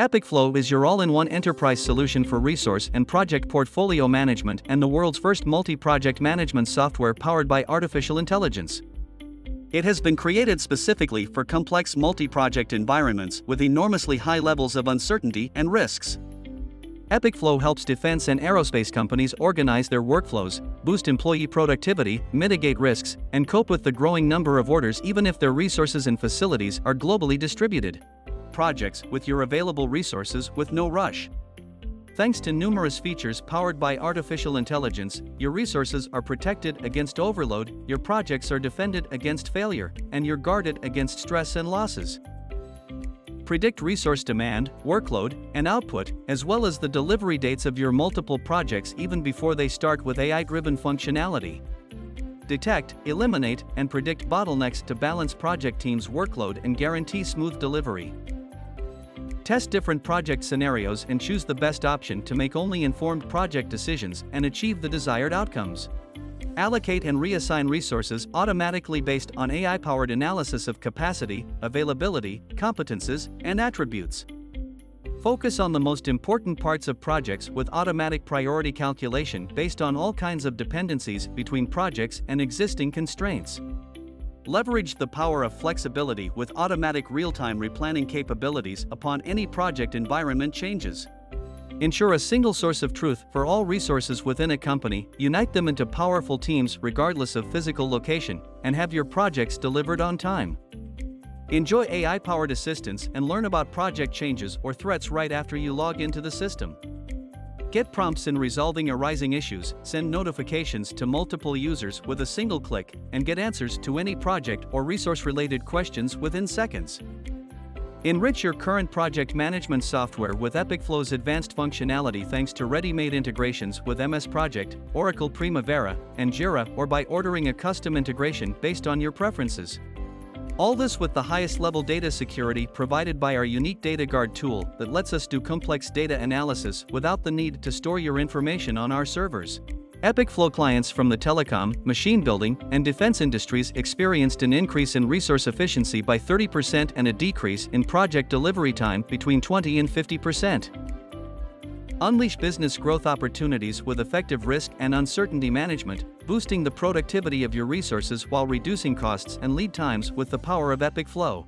Epicflow is your all-in-one enterprise solution for resource and project portfolio management and the world's first multi-project management software powered by artificial intelligence. It has been created specifically for complex multi-project environments with enormously high levels of uncertainty and risks. Epicflow helps defense and aerospace companies organize their workflows, boost employee productivity, mitigate risks, and cope with the growing number of orders even if their resources and facilities are globally distributed. Projects with your available resources with no rush. Thanks to numerous features powered by artificial intelligence, your resources are protected against overload, your projects are defended against failure, and you're guarded against stress and losses. Predict resource demand, workload, and output, as well as the delivery dates of your multiple projects even before they start with AI-driven functionality. Detect, eliminate, and predict bottlenecks to balance project teams' workload and guarantee smooth delivery. Test different project scenarios and choose the best option to make only informed project decisions and achieve the desired outcomes. Allocate and reassign resources automatically based on AI-powered analysis of capacity, availability, competences, and attributes. Focus on the most important parts of projects with automatic priority calculation based on all kinds of dependencies between projects and existing constraints. Leverage the power of flexibility with automatic real-time replanning capabilities upon any project environment changes. Ensure a single source of truth for all resources within a company, unite them into powerful teams regardless of physical location, and have your projects delivered on time. Enjoy AI-powered assistance and learn about project changes or threats right after you log into the system. Get prompts in resolving arising issues, send notifications to multiple users with a single click, and get answers to any project or resource-related questions within seconds. Enrich your current project management software with Epicflow's advanced functionality thanks to ready-made integrations with MS Project, Oracle Primavera, and Jira, or by ordering a custom integration based on your preferences. All this with the highest level data security provided by our unique DataGuard tool that lets us do complex data analysis without the need to store your information on our servers. Epicflow clients from the telecom, machine building, and defense industries experienced an increase in resource efficiency by 30% and a decrease in project delivery time between 20 and 50%. Unleash business growth opportunities with effective risk and uncertainty management, boosting the productivity of your resources while reducing costs and lead times with the power of Epicflow.